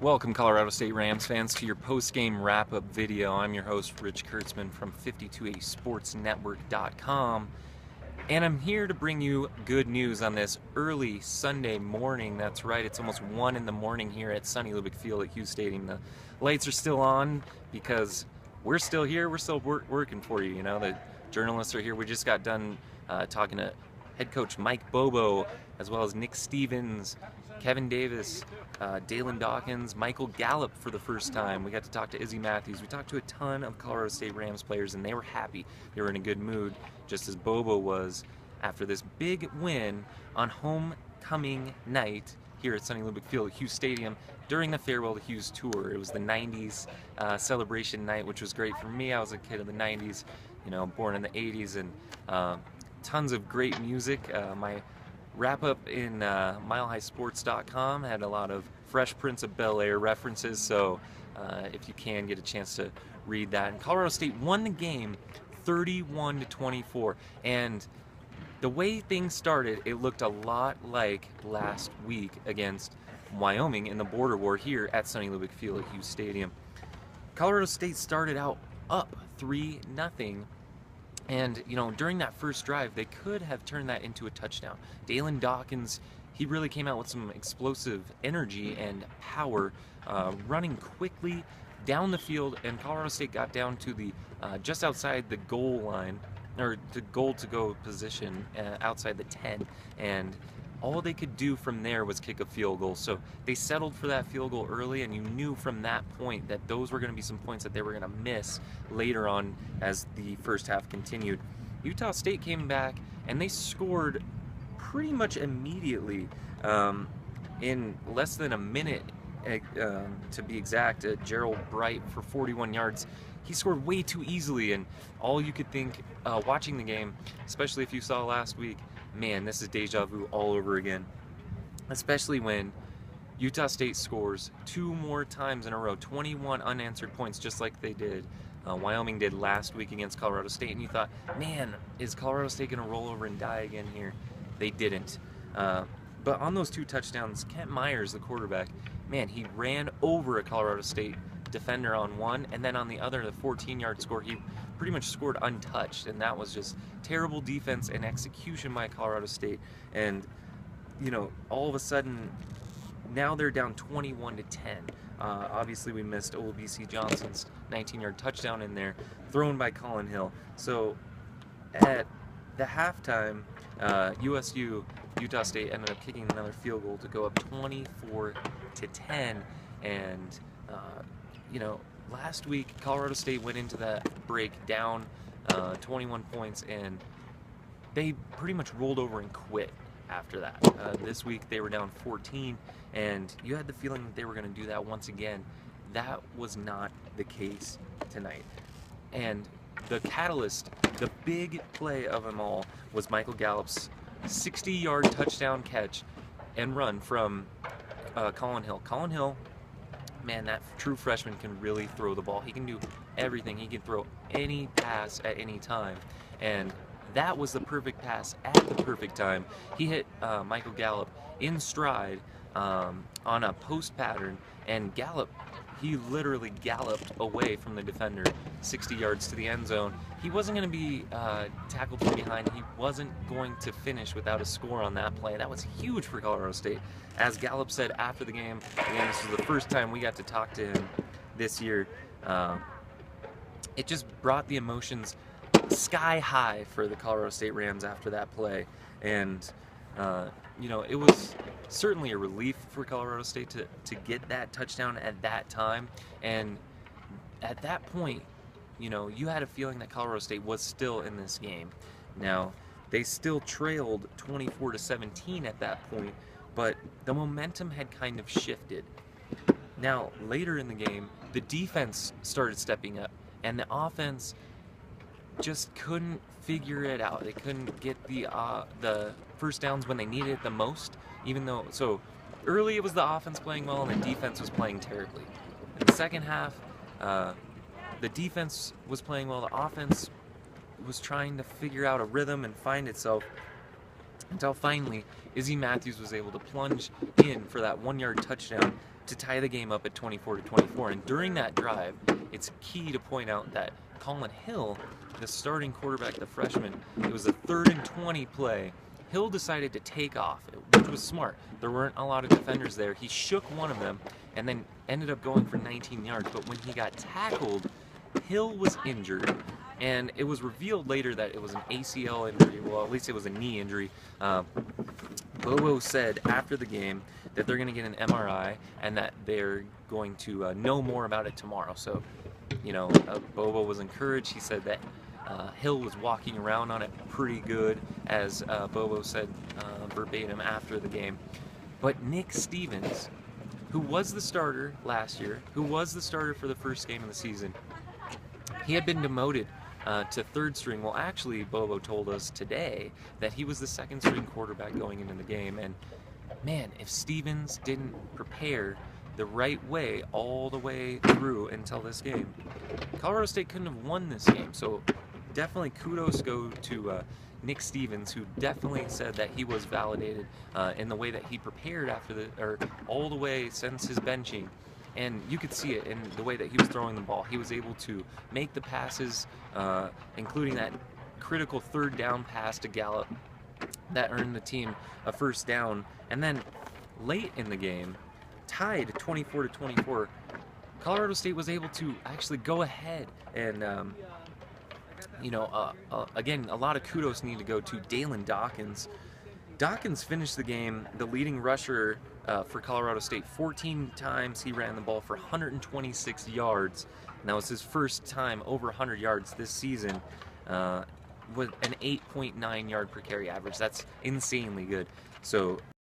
Welcome, Colorado State Rams fans, to your post-game wrap-up video. I'm your host, Rich Kurtzman from 52asportsnetwork.com, and I'm here to bring you good news on this early Sunday morning. That's right, it's almost 1 in the morning here at sunny Lubick Field at Hughes Stadium. The lights are still on because we're still here. We're still working for you. You know, the journalists are here. We just got done talking to head coach Mike Bobo, as well as Nick Stevens, Kevin Davis, Dalen Dawkins, Michael Gallup for the first time. We got to talk to Izzy Matthews. We talked to a ton of Colorado State Rams players, and they were happy. They were in a good mood, just as Bobo was after this big win on homecoming night here at sunny Lubick Field at Hughes Stadium during the Farewell to Hughes tour. It was the 90s celebration night, which was great for me. I was a kid of the 90s, you know, born in the 80s, and tons of great music. My wrap-up in milehighsports.com had a lot of Fresh Prince of Bel-Air references, so if you can get a chance to read that. And Colorado State won the game 31-24, and the way things started, it looked a lot like last week against Wyoming in the border war here at sunny Lubick Field at Hughes Stadium. Colorado State started out up 3-0. And, you know, during that first drive, they could have turned that into a touchdown. Dalen Dawkins, he really came out with some explosive energy and power, running quickly down the field, and Colorado State got down to the just outside the goal line, or the goal-to-go position outside the 10, and all they could do from there was kick a field goal. So they settled for that field goal early, and you knew from that point that those were going to be some points that they were going to miss later on as the first half continued. Utah State came back, and they scored pretty much immediately in less than a minute, to be exact. Gerald Bright for 41 yards. He scored way too easily, and all you could think watching the game, especially if you saw last week, man, this is deja vu all over again. Especially when Utah State scores 2 more times in a row, 21 unanswered points, just like they did. Wyoming did last week against Colorado State, and you thought, man, is Colorado State going to roll over and die again here? They didn't. But on those 2 touchdowns, Kent Myers, the quarterback, man, he ran over a Colorado State defender on one, and then on the other, the 14-yard score, he pretty much scored untouched, and that was just terrible defense and execution by Colorado State. And, you know, all of a sudden, now they're down 21-10. Obviously, we missed Olabisi Johnson's 19-yard touchdown in there, thrown by Colin Hill. So at the halftime, Utah State ended up kicking another field goal to go up 24-10, and you know, last week Colorado State went into that break down 21 points, and they pretty much rolled over and quit after that. This week they were down 14, and you had the feeling that they were going to do that once again. That was not the case tonight. And the catalyst, the big play of them all, was Michael Gallup's 60-yard touchdown catch and run from Colin Hill. Colin Hill, man, that true freshman can really throw the ball. He can do everything. He can throw any pass at any time. And that was the perfect pass at the perfect time. He hit Michael Gallup in stride on a post pattern, and Gallup, he literally galloped away from the defender 60 yards to the end zone. He wasn't going to be tackled from behind. He wasn't going to finish without a score on that play. That was huge for Colorado State. As Gallup said after the game, again, this was the first time we got to talk to him this year, it just brought the emotions sky high for the Colorado State Rams after that play. And you know, it was certainly a relief for Colorado State to get that touchdown at that time. And at that point, you know, you had a feeling that Colorado State was still in this game. Now, they still trailed 24-17 at that point, but the momentum had kind of shifted. Now, later in the game, the defense started stepping up, and the offense just couldn't figure it out. They couldn't get the first downs when they needed it the most, even though, so early it was the offense playing well and the defense was playing terribly. In the second half, the defense was playing well, the offense was trying to figure out a rhythm and find itself, until finally Izzy Matthews was able to plunge in for that 1-yard touchdown to tie the game up at 24-24. And during that drive, it's key to point out that Colin Hill, the starting quarterback, the freshman, it was a 3rd and 20 play. Hill decided to take off, which was smart. There weren't a lot of defenders there. He shook one of them and then ended up going for 19 yards. But when he got tackled, Hill was injured, and it was revealed later that it was an ACL injury. Well, at least it was a knee injury. Bobo said after the game that they're going to get an MRI and that they're going to know more about it tomorrow. So, Bobo was encouraged. He said that Hill was walking around on it pretty good, as Bobo said verbatim after the game. But Nick Stevens, who was the starter last year, who was the starter for the first game of the season, he had been demoted to 3rd string. Well, actually, Bobo told us today that he was the 2nd string quarterback going into the game. And man, if Stevens didn't prepare the right way all the way through until this game, Colorado State couldn't have won this game. So definitely kudos go to Nick Stevens, who definitely said that he was validated in the way that he prepared all the way since his benching. And you could see it in the way that he was throwing the ball. He was able to make the passes, including that critical 3rd down pass to Gallup that earned the team a 1st down. And then late in the game, tied 24-24, Colorado State was able to actually go ahead and, again, a lot of kudos need to go to Dalen Dawkins. Dawkins finished the game the leading rusher for Colorado State. 14 times he ran the ball for 126 yards, and that was his first time over 100 yards this season, with an 8.9 yard per carry average. That's insanely good. So